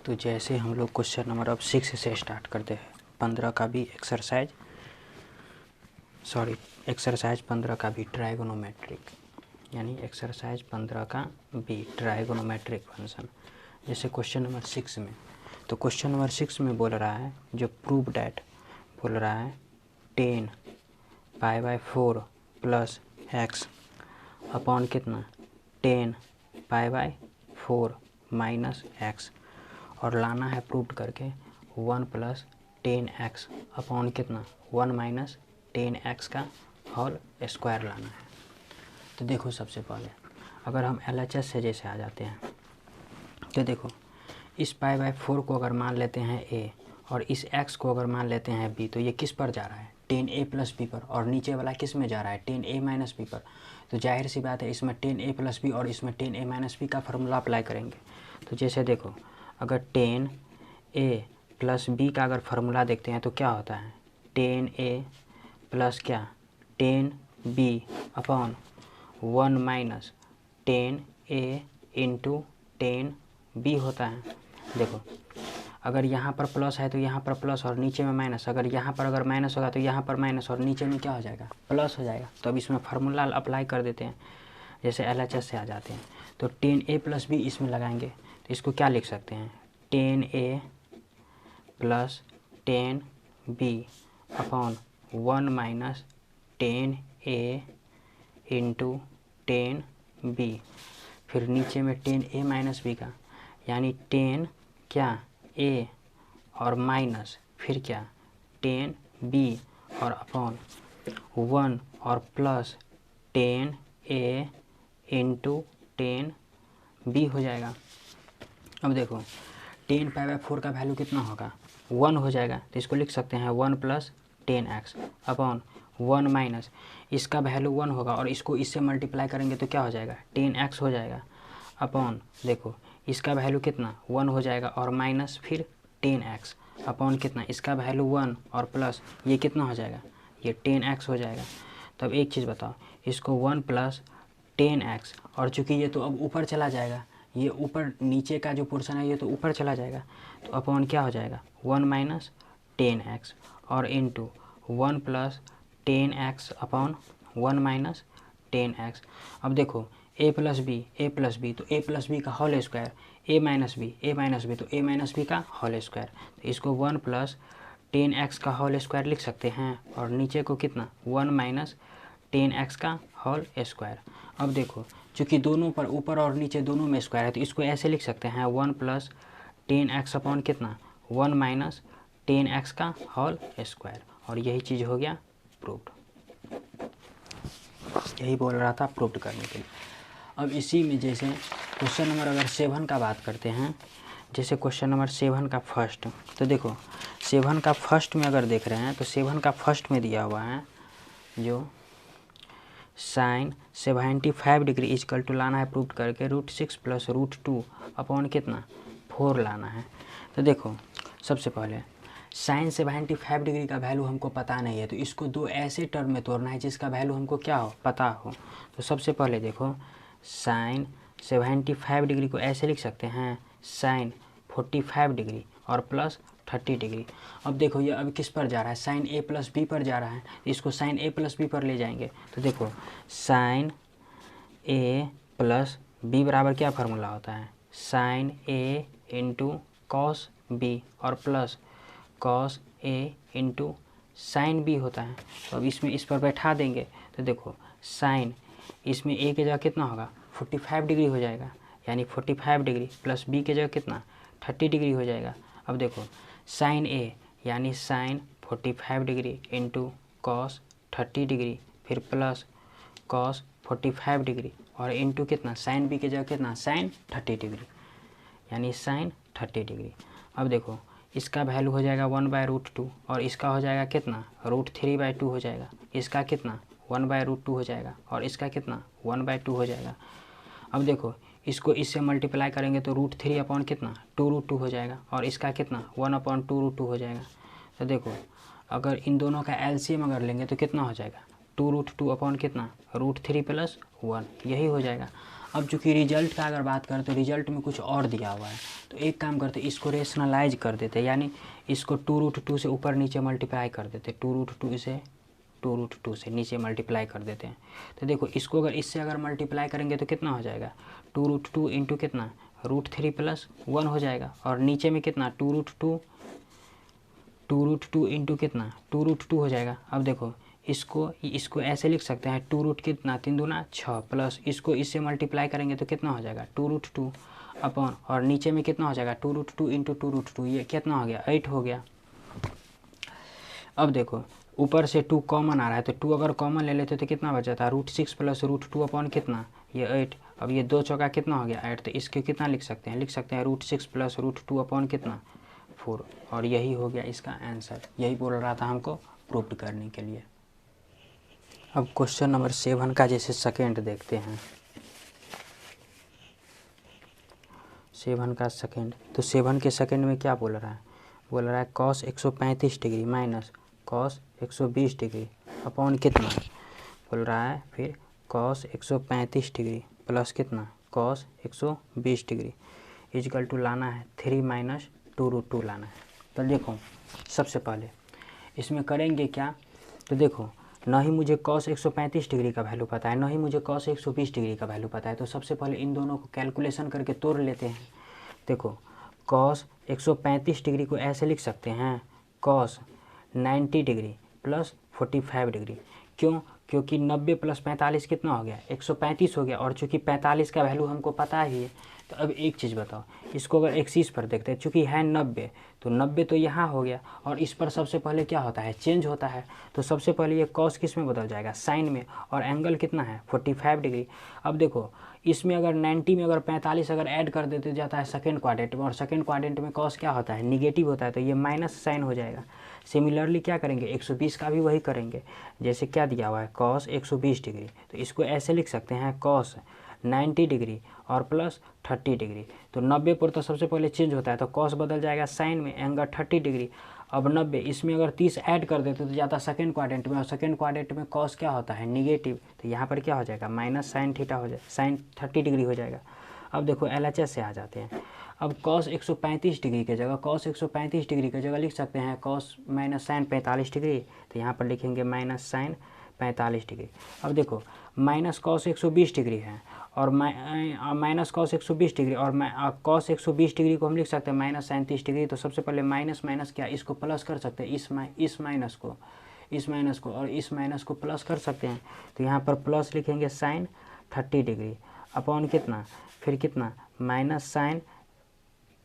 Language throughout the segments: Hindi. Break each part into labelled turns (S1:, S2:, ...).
S1: तो जैसे हम लोग क्वेश्चन नंबर अब 6 से स्टार्ट करते हैं। 15 का भी एक्सरसाइज 15 का भी ट्राइगोनोमेट्रिक, यानी एक्सरसाइज 15 का भी ट्राइगोनोमेट्रिक फंक्शन। जैसे क्वेश्चन नंबर 6 में, तो क्वेश्चन नंबर 6 में बोल रहा है जो प्रूव डैट बोल रहा है 10 π/4 प्लस एक्स अपॉन कितना 10 π/4 माइनस एक्स, और लाना है प्रूव करके 1 + 10x अपॉन कितना 1 - 10x का होल स्क्वायर लाना है। तो देखो सबसे पहले अगर हम LHS से जैसे आ जाते हैं तो देखो इस π/4 को अगर मान लेते हैं a और इस x को अगर मान लेते हैं b, तो ये किस पर जा रहा है 10a + b पर, और नीचे वाला किस में जा रहा है 10a - b पर। तो जाहिर सी बात है इसमें 10a + b और इसमें 10a - b का फार्मूला अप्लाई करेंगे। तो जैसे देखो अगर 10a + b का अगर फार्मूला देखते हैं तो क्या होता है 10a प्लस क्या 10b अपॉन 1 - 10a × 10b होता है। देखो अगर यहाँ पर प्लस है तो यहाँ पर प्लस और नीचे में माइनस, अगर यहाँ पर अगर माइनस होगा तो यहाँ पर माइनस और नीचे में क्या हो जाएगा प्लस हो जाएगा। तो अब इसमें फार्मूला अप्लाई कर देते हैं। जैसे LHS से आ जाते हैं तो 10a + b इसमें लगाएंगे तो इसको क्या लिख सकते हैं 10a + 10b upon 1 - 10a × 10b, फिर नीचे में 10a - b का, यानी 10 क्या a और माइनस फिर क्या 10b और अपॉन 1 और प्लस 10a × 10b हो जाएगा। अब देखो 10 π/4 का वैल्यू कितना होगा 1 हो जाएगा, तो इसको लिख सकते हैं 1 + 10x अपॉन 1 - इसका वैल्यू 1 होगा और इसको इससे मल्टीप्लाई करेंगे तो क्या हो जाएगा 10x हो जाएगा अपॉन देखो इसका वैल्यू कितना 1 हो जाएगा और माइनस फिर 10x अपॉन कितना इसका वैल्यू 1 और प्लस ये कितना हो जाएगा ये 10x हो जाएगा। तो अब एक चीज़ बताओ इसको 1 + 10x, और चूँकि ये तो अब ऊपर चला जाएगा, ये ऊपर नीचे का जो पोर्शन है ये तो ऊपर चला जाएगा, तो अपॉन क्या हो जाएगा 1 - 10x और इंटू 1 + 10x अपॉन 1 - 10x। अब देखो a + b तो a + b का होल स्क्वायर, a - b तो a - b का होल स्क्वायर, तो इसको 1 + 10x का होल स्क्वायर लिख सकते हैं, और नीचे को कितना 1 - 10x का होल स्क्वायर। अब देखो चूँकि दोनों पर ऊपर और नीचे दोनों में स्क्वायर है तो इसको ऐसे लिख सकते हैं 1 + 10x अपॉन कितना 1 - 10x का होल स्क्वायर, और यही चीज़ हो गया प्रूव्ड। यही बोल रहा था प्रूव्ड करने के लिए। अब इसी में जैसे क्वेश्चन नंबर अगर 7 का बात करते हैं, जैसे क्वेश्चन नंबर 7 का फर्स्ट, तो देखो 7 का फर्स्ट में अगर देख रहे हैं तो 7 का फर्स्ट में दिया हुआ है जो sin 75 डिग्री इक्वल टू लाना है प्रूव करके √6 + √2 अपॉन कितना 4 लाना है। तो देखो सबसे पहले sin 75 डिग्री का वैल्यू हमको पता नहीं है, तो इसको दो ऐसे टर्म में तोड़ना है जिसका वैल्यू हमको क्या हो पता हो। तो सबसे पहले देखो sin 75 डिग्री को ऐसे लिख सकते हैं sin 45 डिग्री और प्लस 30 डिग्री। अब देखो ये अब किस पर जा रहा है sin a + b पर जा रहा है, इसको sin a + b पर ले जाएंगे। तो देखो sin a + b बराबर क्या फार्मूला होता है sin a × cos b और plus cos a × sin b होता है। तो अब इसमें इस पर बैठा देंगे तो देखो sin इसमें a की जगह कितना होगा 45 डिग्री हो जाएगा, यानी 45 डिग्री प्लस b की जगह कितना 30 डिग्री हो जाएगा। अब देखो sin a यानी sin 45 डिग्री × cos 30 डिग्री फिर प्लस cos 45 डिग्री और इंटू कितना sin b की जगह कितना sin 30 डिग्री, यानी sin 30 डिग्री। अब देखो इसका वैल्यू हो जाएगा 1/√2 और इसका हो जाएगा कितना √3/2 हो जाएगा, इसका कितना 1/√2 हो जाएगा और इसका कितना 1/2 हो जाएगा। अब देखो इसको इससे मल्टीप्लाई करेंगे तो √3 अपॉन कितना 2√2 हो जाएगा और इसका कितना 1/2√2 हो जाएगा। तो देखो अगर इन दोनों का LCM अगर लेंगे तो कितना हो जाएगा 2√2 अपॉन कितना √3 + 1, यही हो जाएगा। अब चूँकि रिजल्ट का अगर बात करें तो रिजल्ट में कुछ और दिया हुआ है, तो एक काम करते इसको रेशनलाइज कर देते, यानी इसको 2√2 से ऊपर नीचे मल्टीप्लाई कर देते, 2√2 से नीचे मल्टीप्लाई कर देते हैं। तो देखो इसको अगर इससे अगर मल्टीप्लाई करेंगे तो कितना हो जाएगा, 2√2 इंटू कितना √3 + 1 हो जाएगा, और नीचे में कितना 2√2 इंटू कितना 2√2 हो जाएगा। अब देखो इसको ऐसे लिख सकते हैं 2 कितना 3 दूना 6 प्लस इसको इससे मल्टीप्लाई करेंगे तो कितना हो जाएगा 2√2 अपॉन, और नीचे में कितना हो जाएगा 2√2 इंटू 2√2, ये कितना हो गया 8 हो गया। अब देखो ऊपर से 2 कॉमन आ रहा है, तो 2 अगर कॉमन ले लेते तो कितना बच जाता है √6 + √2 अपॉन कितना ये 8। अब ये 2 चौका कितना हो गया 8, तो इसके कितना लिख सकते हैं √6 + √2 अपॉन कितना 4, और यही हो गया इसका आंसर। यही बोल रहा था हमको प्रूव करने के लिए। अब क्वेश्चन नंबर 7 का जैसे सेकेंड देखते हैं, 7 का सेकेंड। तो 7 के सेकेंड में क्या बोल रहा है cos 135 degree minus cos 120 degree upon कितना बोल रहा है, फिर cos 135 डिग्री प्लस कितना cos 120 डिग्री इजकल टू लाना है 3 - 2√2 लाना है। तो देखो सबसे पहले इसमें करेंगे क्या, तो देखो ना ही मुझे cos 135 डिग्री का वैल्यू पता है, ना ही मुझे cos 120 डिग्री का वैल्यू पता है, तो सबसे पहले इन दोनों को कैलकुलेशन करके तोड़ लेते हैं। देखो cos 135 डिग्री को ऐसे लिख सकते हैं cos 90 डिग्री प्लस 45 डिग्री। क्यों? क्योंकि 90 + 45 कितना हो गया 135 हो गया, और चूँकि 45 का वैल्यू हमको पता ही है। तो अब एक चीज़ बताओ, इसको अगर एक्सिस पर देखते हैं, चूँकि है 90 तो 90 तो यहाँ हो गया, और इस पर सबसे पहले क्या होता है चेंज होता है। तो सबसे पहले ये cos किस में बदल जाएगा साइन में, और एंगल कितना है 45 डिग्री। अब देखो इसमें अगर 90 में अगर 45 अगर ऐड कर देते जाता है सेकेंड क्वाड्रेंट में, और सेकेंड क्वाड्रेंट में cos क्या होता है निगेटिव होता है, तो ये माइनस साइन हो जाएगा। सिमिलरली क्या करेंगे 120 का भी वही करेंगे, जैसे क्या दिया हुआ है cos 120 डिग्री, तो इसको ऐसे लिख सकते हैं cos 90 डिग्री और प्लस 30 डिग्री। तो 90 पर तो सबसे पहले चेंज होता है, तो cos बदल जाएगा साइन में, एंगल 30 डिग्री। अब 90 इसमें अगर 30 ऐड कर देते तो जाता सेकेंड क्वाड्रेंट में, और सेकेंड क्वाड्रेंट में cos क्या होता है निगेटिव, तो यहाँ पर क्या हो जाएगा माइनस साइन थीटा हो जाए साइन 30 डिग्री हो जाएगा। अब देखो LHS से आ जाते हैं। अब cos 135 डिग्री की जगह लिख सकते हैं cos माइनस साइन 45 डिग्री, तो यहाँ पर लिखेंगे माइनस साइन 45 डिग्री। अब देखो माइनस cos 120 डिग्री है, और माइनस cos 120 डिग्री, और cos 120 डिग्री को हम लिख सकते हैं माइनस साइन 30 डिग्री। तो सबसे पहले माइनस माइनस क्या इसको प्लस कर सकते हैं, इस माइनस को और इस माइनस को प्लस कर सकते हैं। तो यहाँ पर प्लस लिखेंगे साइन 30 डिग्री अपॉन कितना, फिर कितना minus sine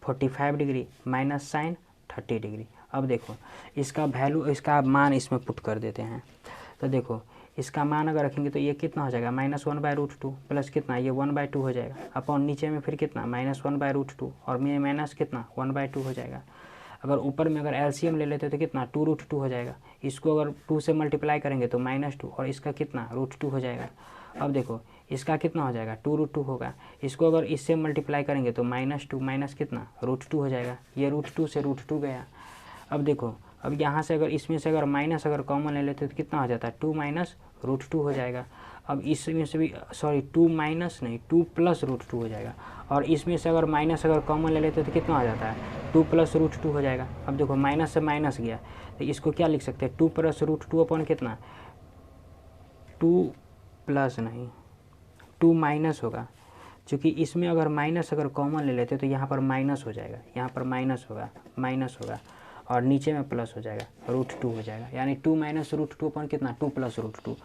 S1: 45 degree minus sine 30 degree. अब देखो इसका वैल्यू इसका मान इसमें पुट कर देते हैं। तो देखो इसका मान अगर रखेंगे तो ये कितना हो जाएगा -1/√2 प्लस कितना ये 1/2 हो जाएगा, अपॉन नीचे में फिर कितना -1/√2 और में माइनस कितना 1/2 हो जाएगा। अगर ऊपर में अगर एलसीएम ले लेते तो कितना 2√2 हो जाएगा। इसको अगर 2 से मल्टीप्लाई करेंगे तो -2 और इसका कितना √2 हो जाएगा। अब देखो इसका कितना हो जाएगा 2√2 होगा। इसको अगर इससे मल्टीप्लाई करेंगे तो -2 माइनस कितना √2 हो जाएगा। ये √2 से √2 गया। अब देखो अब यहाँ से अगर इसमें से अगर माइनस अगर कॉमन ले लेते तो कितना हो जाता है 2 माइनस √2 हो जाएगा। अब इसमें से भी 2 माइनस नहीं 2 प्लस √2 हो जाएगा। और इसमें से अगर माइनस अगर कॉमन ले लेते तो कितना हो जाता है 2 प्लस √2 हो जाएगा। अब देखो माइनस से माइनस गया तो इसको क्या लिख सकते हैं 2 प्लस √2 अपॉन कितना 2 प्लस नहीं 2 माइनस होगा, क्योंकि इसमें अगर माइनस अगर कॉमन ले लेते तो यहाँ पर माइनस हो जाएगा, यहाँ पर माइनस होगा और नीचे में प्लस हो जाएगा √2 हो जाएगा। यानी 2 माइनस √2 अपॉन कितना 2 प्लस √2।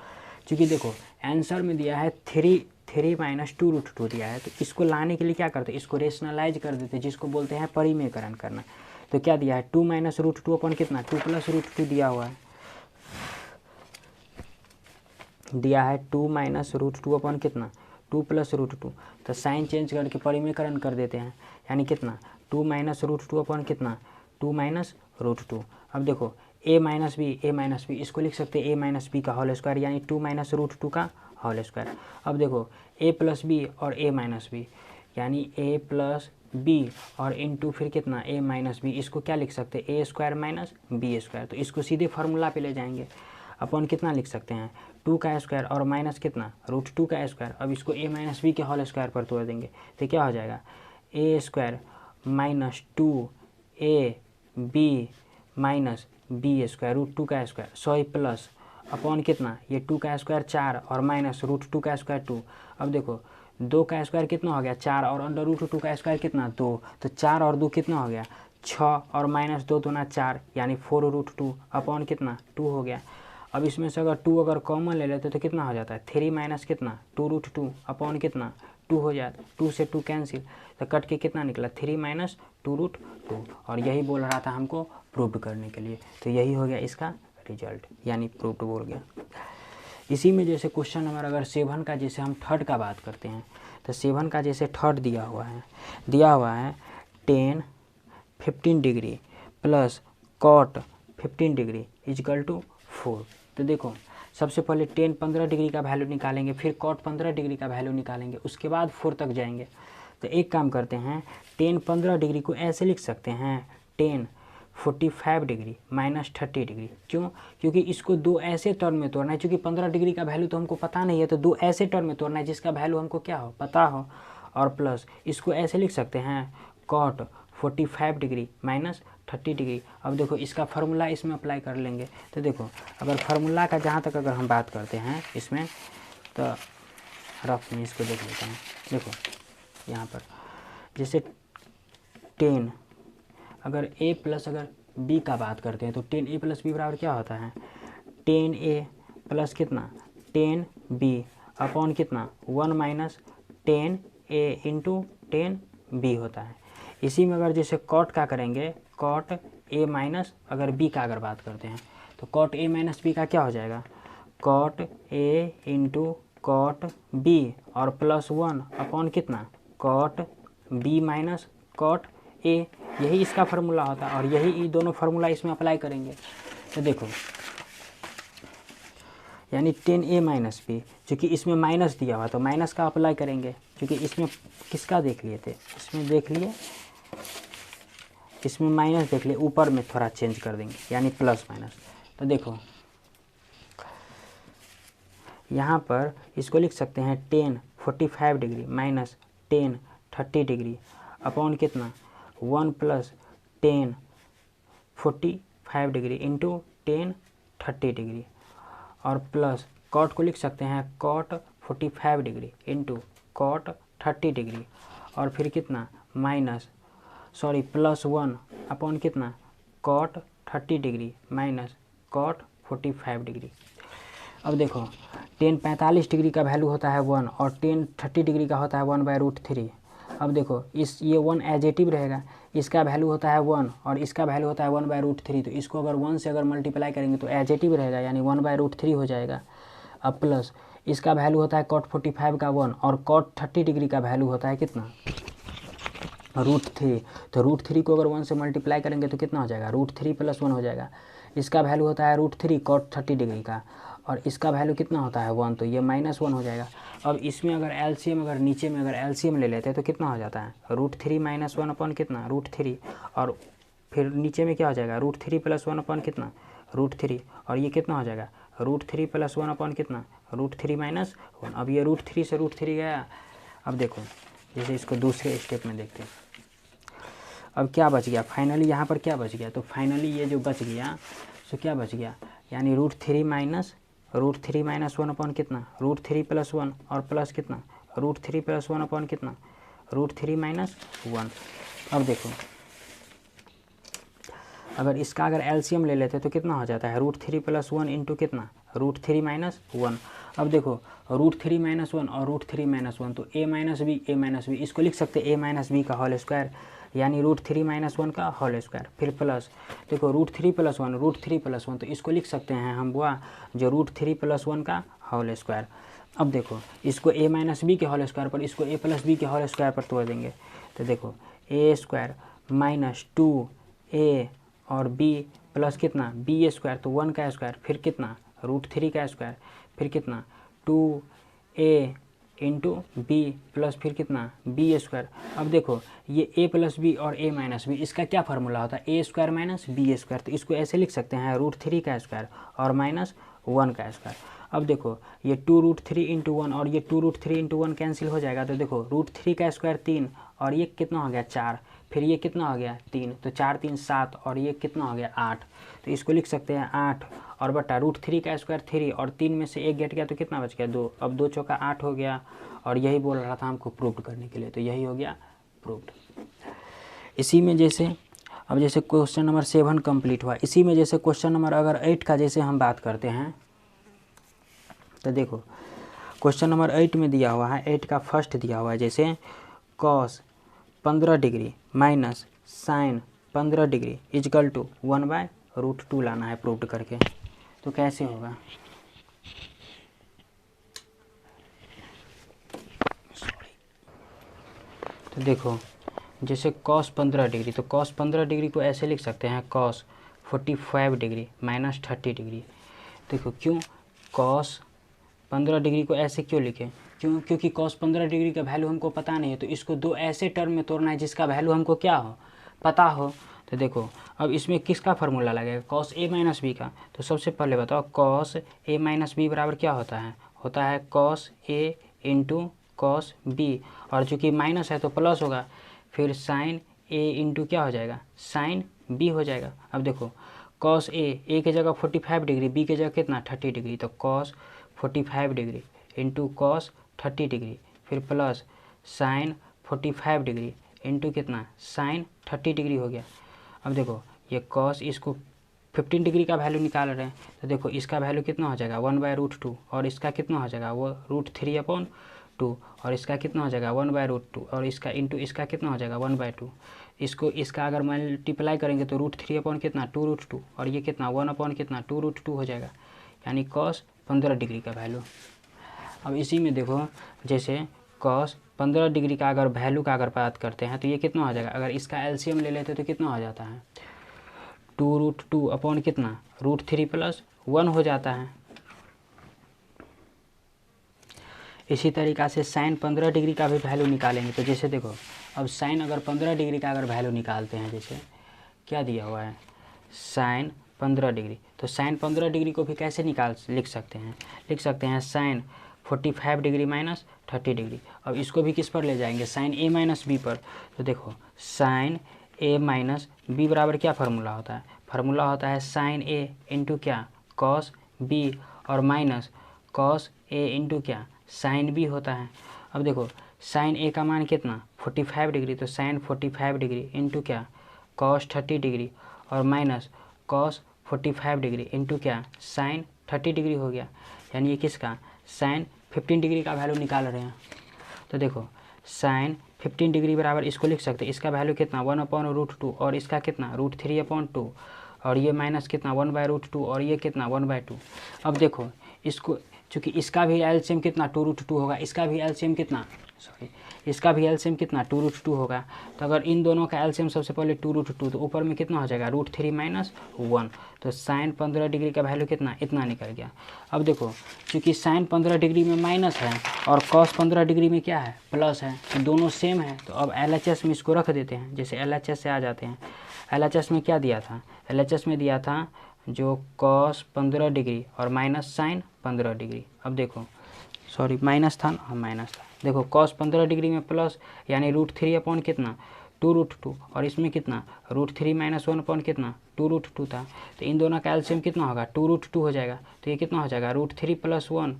S1: क्योंकि देखो आंसर में दिया है 3 माइनस 2√2 दिया है, तो इसको लाने के लिए क्या करते हैं इसको रेशनलाइज कर देते हैं, जिसको बोलते हैं परिमेयकरण करना। तो क्या दिया है 2 माइनस √2 अपॉन कितना 2 प्लस √2 दिया हुआ है, 2 माइनस √2 अपॉन कितना 2 प्लस √2। तो साइन चेंज करके परिमेयकरण कर देते हैं, यानी कितना 2 माइनस √2 अपॉन कितना 2 माइनस √2। अब देखो a माइनस बी इसको लिख सकते हैं a माइनस बी का होल स्क्वायर, यानी 2 माइनस √2 का होल स्क्वायर। अब देखो a प्लस बी और a माइनस बी, यानी a प्लस बी और इंटू फिर कितना a माइनस बी, इसको क्या लिख सकते हैं a square minus B square. तो इसको सीधे फार्मूला पे ले जाएंगे। अपॉन कितना लिख सकते हैं 2 का स्क्वायर और माइनस कितना √2 का स्क्वायर। अब इसको a माइनस बी के होल स्क्वायर पर तोड़ देंगे तो क्या हो जाएगा a square minus 2ab minus B square √2 का स्क्वायर सॉरी प्लस अपॉन कितना ये 2 का स्क्वायर 4 और माइनस √2 का स्क्वायर 2। अब देखो 2 का स्क्वायर कितना हो गया 4 और अंडर √2 का स्क्वायर कितना 2, तो 4 और 2 कितना हो गया 6 और माइनस 2 दूना 4 यानी 4√2 अपॉन कितना 2 हो गया। अब इसमें से अगर 2 अगर कॉमन ले लेते तो कितना हो जाता है 3 माइनस कितना 2√2 अपॉन कितना 2 हो जाता, 2 से 2 कैंसिल तो कट के कितना निकला 3 माइनस 2√2। और यही बोल रहा था हमको प्रूव करने के लिए, तो यही हो गया इसका रिजल्ट यानी प्रूव्ड बोल गया। इसी में जैसे क्वेश्चन नंबर अगर 7 का जैसे हम थर्ड का बात करते हैं तो 7 का जैसे थर्ड दिया हुआ है tan 15 degree plus cot 15 degree equal to 4। तो देखो सबसे पहले tan 15 डिग्री का वैल्यू निकालेंगे, फिर cot 15 डिग्री का वैल्यू निकालेंगे, उसके बाद 4 तक जाएंगे। तो एक काम करते हैं tan 15 डिग्री को ऐसे लिख सकते हैं tan 45 डिग्री माइनस 30 डिग्री। क्यों? क्योंकि इसको दो ऐसे टर्म में तोड़ना है, क्योंकि 15 डिग्री का वैल्यू तो हमको पता नहीं है, तो दो ऐसे टर्म में तोड़ना है जिसका वैल्यू हमको क्या हो पता हो। और प्लस इसको ऐसे लिख सकते हैं cot 45 डिग्री माइनस 30 डिग्री। अब देखो इसका फार्मूला इसमें अप्लाई कर लेंगे। तो देखो अगर फार्मूला का जहाँ तक अगर हम बात करते हैं इसमें तो रफ में इसको देख लेते हैं। देखो यहाँ पर जैसे 10 अगर a प्लस अगर b का बात करते हैं तो 10a प्लस बी बराबर क्या होता है 10a प्लस कितना 10b अपॉन कितना 1 माइनस 10a इंटू 10b होता है। इसी में अगर जैसे cot का करेंगे cot a माइनस अगर b का अगर बात करते हैं तो cot a माइनस b का क्या हो जाएगा cot a into cot b और प्लस 1 अपॉन कितना cot b minus cot a। यही इसका फार्मूला होता है और यही ये दोनों फार्मूला इसमें अप्लाई करेंगे। तो देखो यानी 10a माइनस बी, क्योंकि इसमें माइनस दिया हुआ तो माइनस का अप्लाई करेंगे, क्योंकि इसमें किसका देख लिए थे इसमें देख लिए इसमें माइनस देख लिए, ऊपर में थोड़ा चेंज कर देंगे यानी प्लस माइनस। तो देखो यहाँ पर इसको लिख सकते हैं 10 45 डिग्री माइनस 10 30 डिग्री अपॉन कितना 1 प्लस 10 45 डिग्री इंटू 10 30 डिग्री और प्लस cot को लिख सकते हैं cot 45 degree into cot 30 degree और फिर कितना माइनस प्लस 1 अपॉन कितना cot 30 degree minus cot 45 degree. अब देखो 10 45 डिग्री का वैल्यू होता है 1 और 10 30 डिग्री का होता है 1/√3। अब देखो इस ये 1 एजेटिव रहेगा, इसका वैल्यू होता है 1 और इसका वैल्यू होता है 1/√3, तो इसको अगर 1 से अगर मल्टीप्लाई करेंगे तो एजेटिव रहेगा यानी 1/√3 हो जाएगा। अब प्लस इसका वैल्यू होता है cot 45 का 1 और cot 30 डिग्री का वैल्यू होता है कितना √3, तो √3 को अगर 1 से मल्टीप्लाई करेंगे तो कितना हो जाएगा √3 + 1 हो जाएगा। इसका वैल्यू होता है √3 cot 30 डिग्री का और इसका वैल्यू कितना होता है 1, तो ये -1 हो जाएगा। अब इसमें अगर एलसीएम अगर नीचे में अगर एलसीएम ले लेते हैं तो कितना हो जाता है √3 - 1 अपॉन कितना √3 और फिर नीचे में क्या हो जाएगा √3 + 1 अपॉन कितना √3 और ये कितना हो जाएगा √3 + 1 अपॉन कितना √3 - 1। अब ये √3 से √3 गया। अब देखो जैसे इसको दूसरे स्टेप में देखते हैं। अब क्या बच गया फाइनली यहाँ पर क्या बच गया, तो फाइनली ये जो बच गया सो क्या बच गया यानी √3 - 1 अपॉन कितना √3 + 1 और प्लस कितना √3 + 1 अपॉन कितना √3 - 1। अब देखो अगर इसका अगर एलसीएम ले लेते तो कितना हो जाता है √3 + 1 इंटू कितना √3 - 1। अब देखो √3 - 1 और √3 - 1 तो a - b इसको लिख सकते a - b का होल स्क्वायर यानी √3 - 1 का होल स्क्वायर। फिर प्लस देखो √3 + 1 तो इसको लिख सकते हैं हम बुआ जो √3 + 1 का होल स्क्वायर। अब देखो इसको a - b के होल स्क्वायर पर इसको a + b के होल स्क्वायर पर तोड़ देंगे तो देखो a² - 2a और b प्लस कितना b² तो 1 का स्क्वायर फिर कितना √3 का स्क्वायर फिर कितना 2a इंटू बी प्लस फिर कितना b²। अब देखो ये a + b और a - b इसका क्या फार्मूला होता है a² - b², तो इसको ऐसे लिख सकते हैं √3 का स्क्वायर और 1 का स्क्वायर। अब देखो ये 2√3 इंटू 1 और ये 2√3 इंटू 1 कैंसिल हो जाएगा, तो देखो √3 का स्क्वायर 3 और ये कितना हो गया 4, फिर ये कितना हो गया 3, तो 4 3 7 और ये कितना हो गया 8। तो इसको लिख सकते हैं 8 और बटा √3 का स्क्वायर 3 और 3 में से 1 घट गया तो कितना बच गया 2। अब 2 चौका 8 हो गया और यही बोल रहा था हमको प्रूव करने के लिए, तो यही हो गया प्रूव्ड। इसी में जैसे अब जैसे क्वेश्चन नंबर 7 कंप्लीट हुआ। इसी में जैसे क्वेश्चन नंबर अगर 8 का जैसे हम बात करते हैं तो देखो क्वेश्चन नंबर 8 में दिया हुआ है, 8 का फर्स्ट दिया हुआ है जैसे cos 15 degree minus sine 15 degree equal to 1/√2 लाना है प्रूव्ड करके। तो कैसे होगा, तो देखो जैसे कॉस 15 डिग्री, तो कॉस 15 डिग्री को ऐसे लिख सकते हैं कॉस 45 डिग्री माइनस 30 डिग्री। देखो क्यों कॉस 15 डिग्री को ऐसे क्यों लिखें, क्योंकि कॉस 15 डिग्री का वैल्यू हमको पता नहीं है, तो इसको दो ऐसे टर्म में तोड़ना है जिसका वैल्यू हमको क्या हो, पता हो। तो देखो अब इसमें किसका फार्मूला लगेगा, कॉस ए माइनस बी का। तो सबसे पहले बताओ कॉस ए माइनस बी बराबर क्या होता है cos A into cos B, और चूँकि माइनस है तो प्लस होगा, फिर साइन ए इंटू क्या हो जाएगा साइन बी हो जाएगा। अब देखो कॉस ए की जगह 45 डिग्री, बी की जगह कितना 30 डिग्री, तो cos 45 degree into cos 30 degree फिर प्लस साइन 45 डिग्री इंटू कितना साइन 30 डिग्री हो गया। अब देखो ये कॉस इसको 15 डिग्री का वैल्यू निकाल रहे हैं, तो देखो इसका वैल्यू कितना हो जाएगा 1/√2 और इसका कितना हो जाएगा वो √3/2 और इसका कितना हो जाएगा 1/√2 और इसका इंटू इसका कितना हो जाएगा 1/2। इसको इसका अगर मल्टीप्लाई करेंगे तो √3 कितना 2√2 और ये कितना 1 कितना 2√2 हो जाएगा, यानी कॉस 15 डिग्री का वैल्यू। अब इसी में देखो जैसे कॉस 15 डिग्री का अगर वैल्यू का अगर बात करते हैं तो ये कितना हो जाएगा, अगर इसका एलसीएम ले लेते तो कितना हो जाता है 2√2 कितना √3 + 1 हो जाता है। इसी तरीक़ा से साइन 15 डिग्री का भी वैल्यू निकालेंगे, तो जैसे देखो अब साइन अगर 15 डिग्री का अगर वैल्यू निकालते हैं, जैसे क्या दिया हुआ है साइन 15 डिग्री, तो साइन 15 डिग्री को भी कैसे लिख सकते हैं साइन 45 डिग्री माइनस 30 डिग्री। अब इसको भी किस पर ले जाएंगे साइन ए माइनस बी पर। तो देखो साइन ए माइनस बी बराबर क्या फार्मूला होता है साइन ए इंटू क्या कॉस बी और माइनस कॉस ए इंटू क्या साइन बी होता है। अब देखो साइन ए का मान कितना 45 डिग्री, तो साइन 45 डिग्री इंटू क्या कॉस 30 डिग्री और माइनस कॉस 45 डिग्री इंटू क्या साइन 30 डिग्री हो गया, यानी ये किसका साइन 15 डिग्री का वैल्यू निकाल रहे हैं। तो देखो साइन 15 डिग्री बराबर इसको लिख सकते हैं, इसका वैल्यू कितना 1/√2 और इसका कितना √3/2 और ये माइनस कितना 1/√2 और ये कितना 1/2। अब देखो इसको चूँकि इसका भी एलसीएम कितना 2√2 होगा, इसका भी एलसीएम कितना 2√2 होगा। तो अगर इन दोनों का एलसीएम सबसे पहले 2√2 तो ऊपर में कितना हो जाएगा √3 - 1, तो साइन 15 डिग्री का वैल्यू कितना इतना निकल गया। अब देखो चूँकि साइन 15 डिग्री में माइनस है और कॉस 15 डिग्री में क्या है प्लस है, तो दोनों सेम है। तो अब LHS में इसको रख देते हैं, जैसे LHS से आ जाते हैं। LHS में क्या दिया था, LHS में दिया था जो कॉस 15 डिग्री और माइनस साइन 15 डिग्री। अब देखो सॉरी माइनस था ना, माइनस था। देखो कॉस 15 डिग्री में प्लस यानी √3 कितना 2√2 और इसमें कितना √3 - 1 कितना 2√2 था। तो इन दोनों का एलसीएम कितना होगा 2√2 हो जाएगा। तो ये कितना हो जाएगा √3 + 1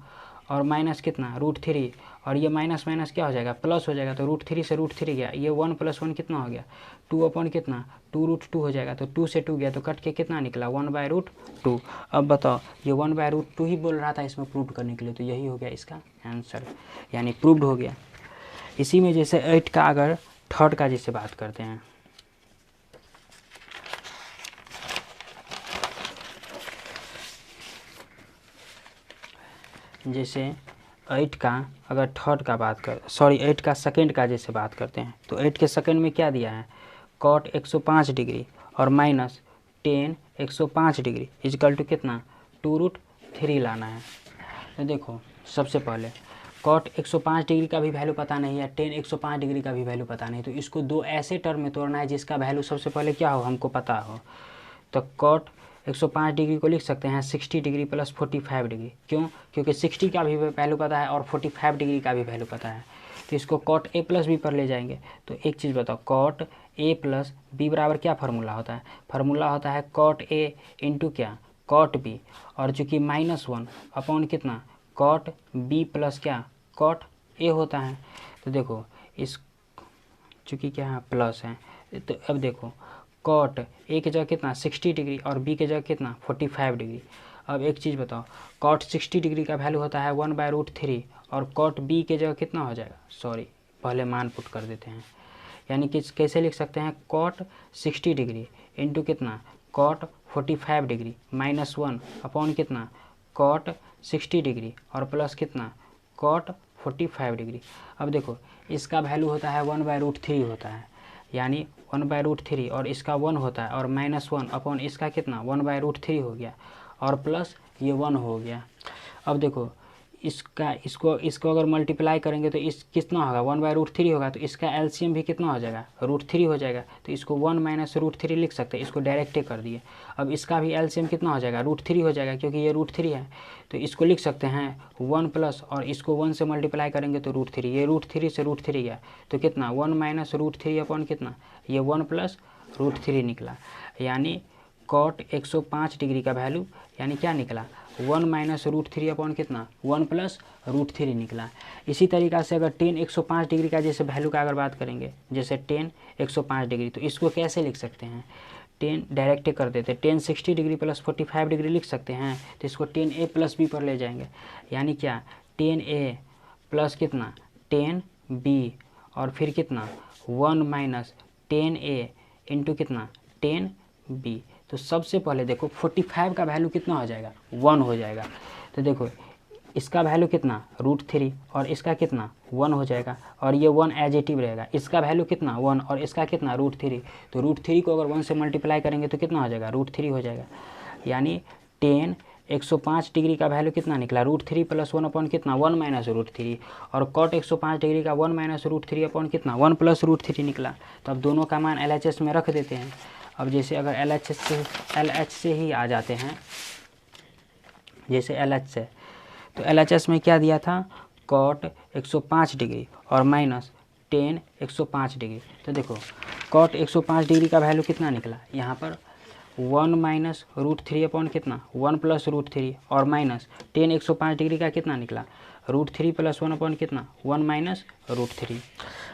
S1: और माइनस कितना √3 और ये माइनस माइनस क्या हो जाएगा प्लस हो जाएगा। तो √3 से √3 गया, ये 1 + 1 कितना हो गया 2 कितना 2√2 हो जाएगा। तो 2 से 2 गया तो कट के कितना निकला 1/√2। अब बताओ ये 1/√2 ही बोल रहा था इसमें प्रूव करने के लिए, तो यही हो गया इसका आंसर, यानी प्रूव्ड हो गया। इसी में जैसे 8 का अगर थर्ड का जैसे बात करते हैं, जैसे 8 का अगर थर्ड का बात कर 8 का सेकंड का जैसे बात करते हैं, तो 8 के सेकंड में क्या दिया है कॉट 105 डिग्री और minus tan 105 degree equal to कितना 2√3 लाना है। तो देखो सबसे पहले कॉट 105 डिग्री का भी वैल्यू पता नहीं है, टेन 105 डिग्री का भी वैल्यू पता नहीं, तो इसको दो ऐसे टर्म में तोड़ना है जिसका वैल्यू सबसे पहले क्या हो हमको पता हो। तो कॉट 105 डिग्री को लिख सकते हैं 60 डिग्री प्लस 45 डिग्री। क्यों? क्योंकि 60 का भी वैल्यू पता है और 45 डिग्री का भी वैल्यू पता है, तो इसको कॉट ए प्लस बी पर ले जाएंगे। तो एक चीज़ बताओ, कॉट ए प्लस बी बराबर क्या फार्मूला होता है? फार्मूला होता है कॉट ए इंटू क्या, कॉट बी, और चूँकि -1 अपॉन कितना, कॉट बी प्लस क्या, कॉट ए होता है। तो देखो इस चूँकि क्या है प्लस है, तो अब देखो कॉट ए की जगह कितना 60 डिग्री और बी की जगह कितना 45 डिग्री। अब एक चीज़ बताओ, कॉट 60 डिग्री का वैल्यू होता है 1/√3 और कॉट बी की जगह कितना हो जाएगा, सॉरी पहले मान पुट कर देते हैं, यानी कि कैसे लिख सकते हैं, कॉट 60 डिग्री इंटू कितना, कॉट 45 डिग्री -1 अपॉन कितना, कॉट 60 डिग्री और प्लस कितना, कॉट 45 डिग्री। अब देखो इसका वैल्यू होता है 1/√3 होता है, यानी 1/√3 और इसका 1 होता है और -1 अपॉन इसका कितना 1/√3 हो गया और प्लस ये 1 हो गया। अब देखो इसको अगर मल्टीप्लाई करेंगे तो इस कितना होगा 1/√3 होगा, तो इसका एलसीएम भी कितना हो जाएगा √3 हो जाएगा, तो इसको 1 - √3 लिख सकते हैं, इसको डायरेक्ट कर दिए। अब इसका भी एलसीएम कितना हो जाएगा √3 हो जाएगा, क्योंकि ये √3 है, तो इसको लिख सकते हैं 1 प्लस और इसको 1 से मल्टीप्लाई करेंगे तो √3, ये √3 से √3 गया तो कितना 1 - √3 अपॉन कितना, ये 1 प्लस √3 निकला, यानी कॉट 105 डिग्री का वैल्यू यानी क्या निकला 1 - √3 अपॉन कितना 1 प्लस √3 निकला। इसी तरीक़ा से अगर tan 105 डिग्री का जैसे वैल्यू का अगर बात करेंगे, जैसे tan 105 डिग्री, तो इसको कैसे लिख सकते हैं, tan डायरेक्ट कर देते हैं, tan 60 डिग्री प्लस 45 डिग्री लिख सकते हैं, तो इसको tan a प्लस बी पर ले जाएंगे, यानी क्या tan a प्लस कितना tan b और फिर कितना 1 - tan a इंटू कितना tan b। तो सबसे पहले देखो 45 का वैल्यू कितना हो जाएगा 1 हो जाएगा, तो देखो इसका वैल्यू कितना √3 और इसका कितना 1 हो जाएगा और ये 1 एज इट इज रहेगा, इसका वैल्यू कितना 1 और इसका कितना √3, तो √3 को अगर 1 से मल्टीप्लाई करेंगे तो कितना हो जाएगा √3 हो जाएगा, यानी tan 105 डिग्री का वैल्यू कितना निकला √3 प्लस 1 अपॉन कितना 1 - √3 और कॉट 105 डिग्री का 1 - √3 अपॉन कितना 1 प्लस √3 निकला। तो अब दोनों का मान LHS में रख देते हैं। अब जैसे अगर LH से ही आ जाते हैं, जैसे LH से, तो LHS में क्या दिया था कॉट 105 डिग्री और माइनस tan 105 डिग्री। तो देखो कॉट 105 डिग्री का वैल्यू कितना निकला, यहाँ पर 1 - √3 अपॉन कितना 1 प्लस √3 और माइनस tan 105 डिग्री का कितना निकला √3 प्लस 1 अपॉन कितना 1 - √3।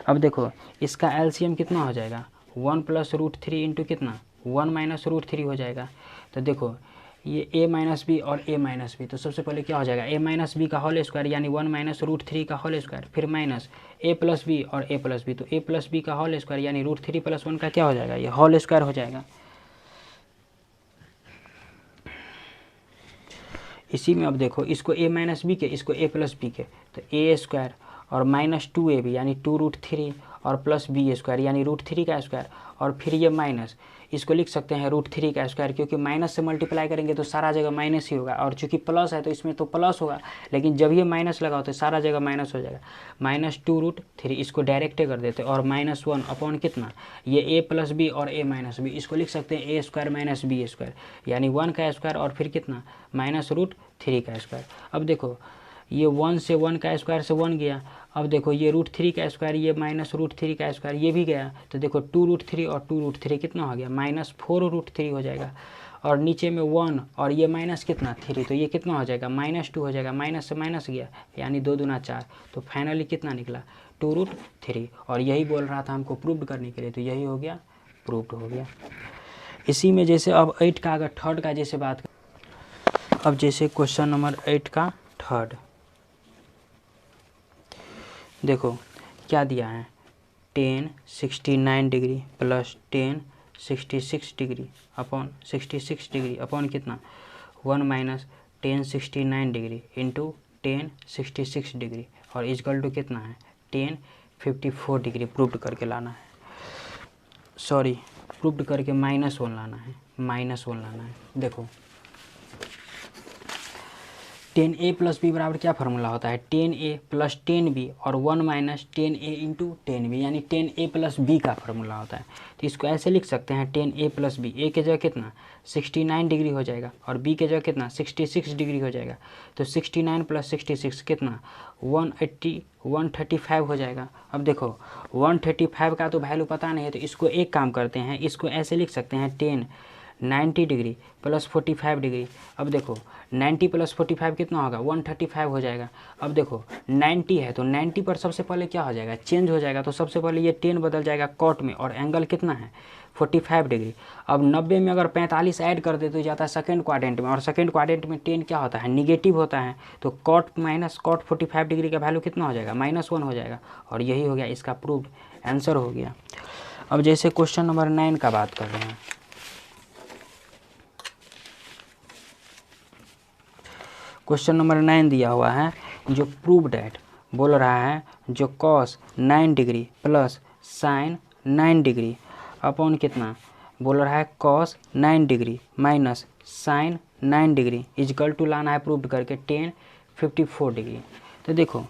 S1: अब देखो इसका एलसीएम कितना हो जाएगा 1 प्लस √3 इंटू कितना 1 - √3 हो जाएगा। तो देखो ये a - b और a - b, तो सबसे पहले क्या हो जाएगा a - b का होल स्क्वायर यानी 1 - √3 का होल स्क्वायर, फिर माइनस a प्लस b और a प्लस b, तो a प्लस b का होल स्क्वायर यानी √3 प्लस 1 का क्या हो जाएगा ये होल स्क्वायर हो जाएगा। इसी में अब देखो इसको a - b के, इसको a प्लस b के, तो a स्क्वायर और -2ab यानी 2√3 और प्लस b स्क्वायर यानी √3 का स्क्वायर और फिर ये माइनस, इसको लिख सकते हैं √3 का स्क्वायर, क्योंकि माइनस से मल्टीप्लाई करेंगे तो सारा जगह माइनस ही होगा और चूंकि प्लस है तो इसमें तो प्लस होगा, लेकिन जब ये माइनस लगाओ तो सारा जगह माइनस हो जाएगा, -2√3 इसको डायरेक्ट कर देते और -1 अपॉन कितना ये a प्लस बी और a - b, इसको लिख सकते हैं a square minus b square यानी 1 का स्क्वायर और फिर कितना -√3 का स्क्वायर। अब देखो ये 1 से 1 का स्क्वायर से 1 गया, अब देखो ये √3 का स्क्वायर ये -√3 का स्क्वायर ये भी गया, तो देखो 2√3 और 2√3 कितना हो गया -4√3 हो जाएगा और नीचे में 1 और ये माइनस कितना 3, तो ये कितना हो जाएगा -2 हो जाएगा, माइनस से माइनस गया यानी 2 दूना 4, तो फाइनली कितना निकला 2√3 और यही बोल रहा था हमको प्रूव करने के लिए, तो यही हो गया प्रूव्ड हो गया। इसी में जैसे अब 8 का अगर थर्ड का जैसे बात कर, अब जैसे क्वेश्चन नंबर 8 का थर्ड देखो क्या दिया है tan 69 degree plus tan 66 degree upon 66 degree upon कितना 1 - tan 69 degree into tan 66 degree और इजकल टू कितना है tan 54 डिग्री प्रूव्ड करके लाना है, सॉरी प्रूव्ड करके -1 लाना है, -1 लाना है। देखो टेन ए प्लस बी बराबर क्या फार्मूला होता है, टेन ए प्लस टेन बी और 1 माइनस टेन ए इंटू टेन बी, यानी टेन ए प्लस बी का फार्मूला होता है। तो इसको ऐसे लिख सकते हैं टेन ए प्लस बी, ए के जगह कितना 69 डिग्री हो जाएगा और बी के जगह कितना 66 डिग्री हो जाएगा। तो 69 प्लस 66 कितना 135 हो जाएगा। अब देखो 135 का तो वैल्यू पता नहीं है, तो इसको एक काम करते हैं, इसको ऐसे लिख सकते हैं टेन 90 डिग्री प्लस 45 डिग्री। अब देखो 90 प्लस 45 कितना होगा 135 हो जाएगा। अब देखो 90 है तो 90 पर सबसे पहले क्या हो जाएगा चेंज हो जाएगा, तो सबसे पहले ये 10 बदल जाएगा कॉट में और एंगल कितना है 45 डिग्री। अब 90 में अगर 45 ऐड कर दे तो जाता है सेकंड क्वाड्रेंट में, और सेकंड क्वाड्रेंट में 10 क्या होता है निगेटिव होता है, तो कॉट माइनस कॉट 45 डिग्री का वैल्यू कितना हो जाएगा -1 हो जाएगा। और यही हो गया इसका प्रूव्ड आंसर हो गया। अब जैसे क्वेश्चन नंबर 9 का बात कर रहे हैं, क्वेश्चन नंबर 9 दिया हुआ है जो प्रूव डैट बोल रहा है जो cos 9 degree plus sine 9 degree upon कितना बोल रहा है cos 9 degree minus sine 9 degree equal to लाना है प्रूव करके 1054 डिग्री। तो देखो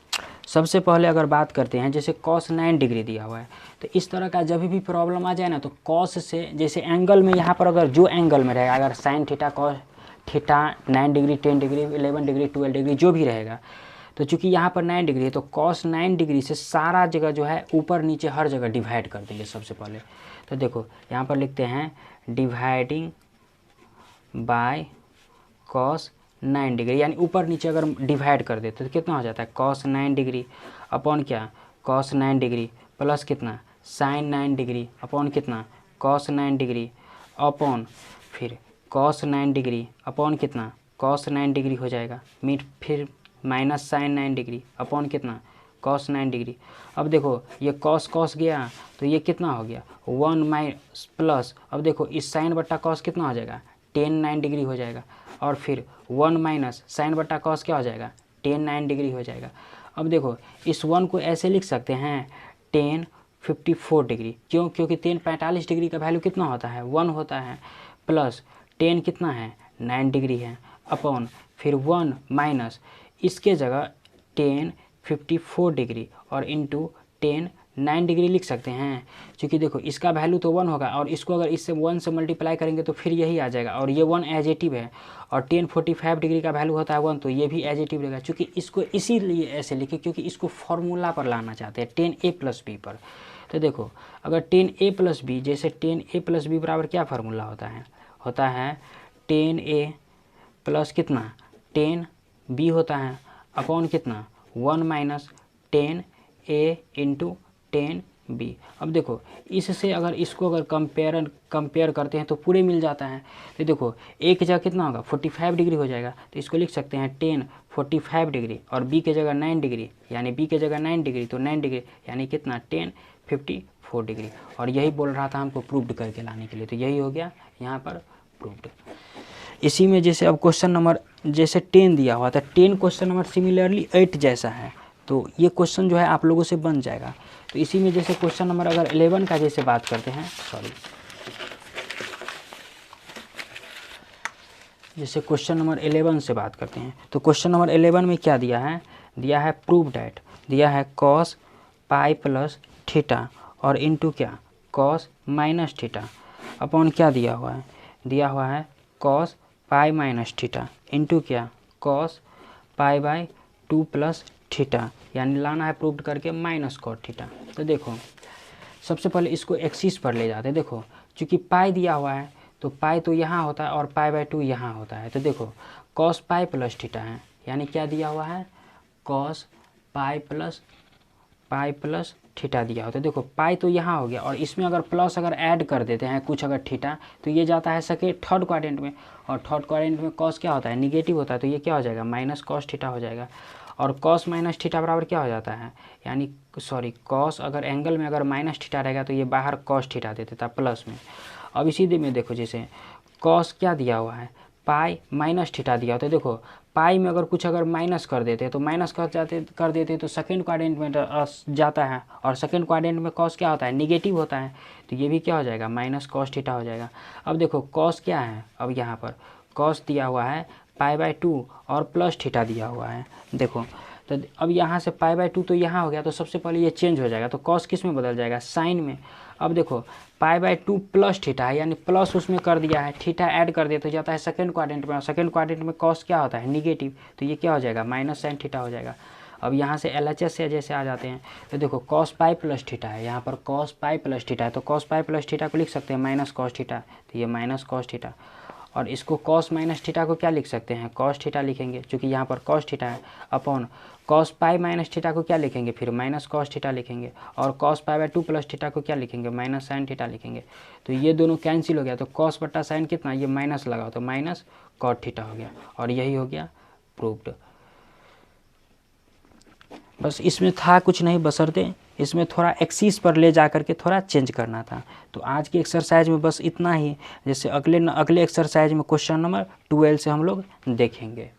S1: सबसे पहले अगर बात करते हैं जैसे कॉस 9 डिग्री दिया हुआ है, तो इस तरह का जब भी प्रॉब्लम आ जाए ना, तो कॉस से जैसे एंगल में यहाँ पर अगर जो एंगल में रहेगा, अगर sine theta cos theta 9 degree 10 degree 11 degree 12 degree जो भी रहेगा, तो चूंकि यहाँ पर 9 डिग्री है तो कॉस 9 डिग्री से सारा जगह जो है ऊपर नीचे हर जगह डिवाइड कर देंगे सबसे पहले। तो देखो यहाँ पर लिखते हैं डिवाइडिंग बाय कॉस 9 डिग्री, यानी ऊपर नीचे अगर डिवाइड कर देते तो कितना हो जाता है कॉस 9 डिग्री अपॉन क्या कॉस 9 डिग्री प्लस कितना साइन 9 डिग्री अपॉन कितना कॉस 9 डिग्री अपॉन फिर कॉस 9 डिग्री अपॉन कितना कॉस 9 डिग्री हो जाएगा, फिर माइनस साइन 9 डिग्री अपॉन कितना कॉस 9 डिग्री। अब देखो ये कॉस कॉस गया तो ये कितना हो गया 1 माइनस प्लस, अब देखो इस साइन बट्टा कॉस कितना हो जाएगा 10 डिग्री हो जाएगा, और फिर 1 माइनस साइन बट्टा कॉस क्या हो जाएगा 10 डिग्री हो जाएगा। अब देखो इस 1 को ऐसे लिख सकते हैं 1054 डिग्री, क्यों क्योंकि 45 डिग्री का वैल्यू कितना होता है 1 होता है, प्लस 10 कितना है 9 डिग्री है अपॉन फिर 1 माइनस इसके जगह 1054 डिग्री और इंटू 9 डिग्री लिख सकते हैं, क्योंकि देखो इसका वैल्यू तो 1 होगा और इसको अगर इससे 1 से मल्टीप्लाई करेंगे तो फिर यही आ जाएगा, और ये 1 एजेटिव है और 1045 डिग्री का वैल्यू होता है 1, तो ये भी एजेटिव रहेगा। चूँकि इसको इसीलिए ऐसे लिखे क्योंकि इसको फॉर्मूला पर लाना चाहते हैं 10a प्लस बी पर। तो देखो अगर 10a प्लस बी, जैसे 10a प्लस बी बराबर क्या फार्मूला होता है 10a प्लस कितना 10b होता है अपॉन कितना 1 माइनस 10a इंटू 10b। अब देखो इससे अगर इसको अगर कंपेयर करते हैं तो पूरे मिल जाता है। तो देखो a की जगह कितना होगा 45 डिग्री हो जाएगा, तो इसको लिख सकते हैं 1045 डिग्री और b के जगह 9 डिग्री, यानी b के जगह 9 डिग्री तो 9 डिग्री यानी कितना 1054 डिग्री। और यही बोल रहा था हमको प्रूव्ड करके लाने के लिए, तो यही हो गया यहाँ पर प्रूव्ड। इसी में जैसे अब क्वेश्चन नंबर जैसे 10 दिया हुआ था, 10 क्वेश्चन नंबर सिमिलरली 8 जैसा है, तो ये क्वेश्चन जो है आप लोगों से बन जाएगा। तो इसी में जैसे क्वेश्चन नंबर अगर 11 का जैसे बात करते हैं, जैसे क्वेश्चन नंबर 11 से बात करते हैं, तो क्वेश्चन नंबर 11 में क्या दिया है प्रूव डैट दिया है कॉस पाई प्लस थीटा और इंटू क्या कॉस माइनस थीटा अपॉन क्या दिया हुआ है cos pi minus theta into क्या cos pi by 2 plus theta, यानी लाना है प्रूव्ड करके माइनस कॉट थीटा। तो देखो सबसे पहले इसको एक्सिस पर ले जाते हैं। देखो चूँकि पाई दिया हुआ है तो पाई तो यहाँ होता है और पाई बाय 2 यहाँ होता है, तो देखो कॉस पाई प्लस थीटा है, यानी क्या दिया हुआ है कॉस पाई प्लस थीटा दिया होता है। देखो पाई तो यहाँ हो गया और इसमें अगर प्लस अगर ऐड कर देते हैं कुछ अगर थीटा, तो ये जाता है थर्ड क्वाड्रेंट में, और थर्ड क्वाड्रेंट में कॉस क्या होता है निगेटिव होता है, तो ये क्या हो जाएगा माइनस कॉस थीटा हो जाएगा। और कॉस माइनस थीटा बराबर क्या हो जाता है, यानी कॉस अगर एंगल में अगर माइनस थीटा रहेगा तो ये बाहर कॉस थीटा दे देता प्लस में। अब इसी में देखो जैसे कॉस क्या दिया हुआ है पाई माइनस थीटा दिया होता है, देखो पाई में अगर कुछ अगर माइनस कर देते तो माइनस कर देते तो सेकंड क्वाड्रेंट में जाता है, और सेकंड क्वाड्रेंट में कॉस क्या होता है निगेटिव होता है, तो ये भी क्या हो जाएगा माइनस कॉस थीटा हो जाएगा। अब देखो कॉस क्या है, अब यहाँ पर कॉस दिया हुआ है π/2 और प्लस थीटा दिया हुआ है। देखो तो अब यहाँ से π/2 तो यहाँ हो गया, तो सबसे पहले ये चेंज हो जाएगा, तो कॉस किस में बदल जाएगा, साइन में। अब देखो π/2 प्लस थीटा है, यानी प्लस उसमें कर दिया है, थीटा ऐड कर दिया तो जाता है सेकंड क्वाड्रेंट में, और सेकंड क्वाड्रेंट में कॉस क्या होता है, निगेटिव, तो ये क्या हो जाएगा, माइनस साइन थीटा हो जाएगा। अब यहाँ से LHS से जैसे आ जाते हैं, तो देखो कॉस पाई प्लस थीटा है, यहाँ पर कॉस पाई प्लस थीटा है, तो कॉस पाई प्लस थीटा को लिख सकते हैं माइनस कॉस थीटा, तो ये माइनस कॉस थीटा, और इसको कॉस माइनस थीटा को क्या लिख सकते हैं, कॉस थीटा लिखेंगे, क्योंकि यहाँ पर कॉस थीटा है, upon cos pi minus theta को क्या लिखेंगे, फिर माइनस कॉस थीटा लिखेंगे, और कॉस π/2 प्लस थीटा को क्या लिखेंगे, माइनस साइन थीटा लिखेंगे। तो ये दोनों कैंसिल हो गया, तो कॉस बट्टा साइन कितना, ये माइनस लगाओ तो माइनस कॉट थीटा हो गया, और यही हो गया प्रूव्ड। बस इसमें था कुछ नहीं, बशर्ते इसमें थोड़ा एक्सिस पर ले जा करके थोड़ा चेंज करना था। तो आज की एक्सरसाइज में बस इतना ही, जैसे अगले एक्सरसाइज में क्वेश्चन नंबर 12 से हम लोग देखेंगे।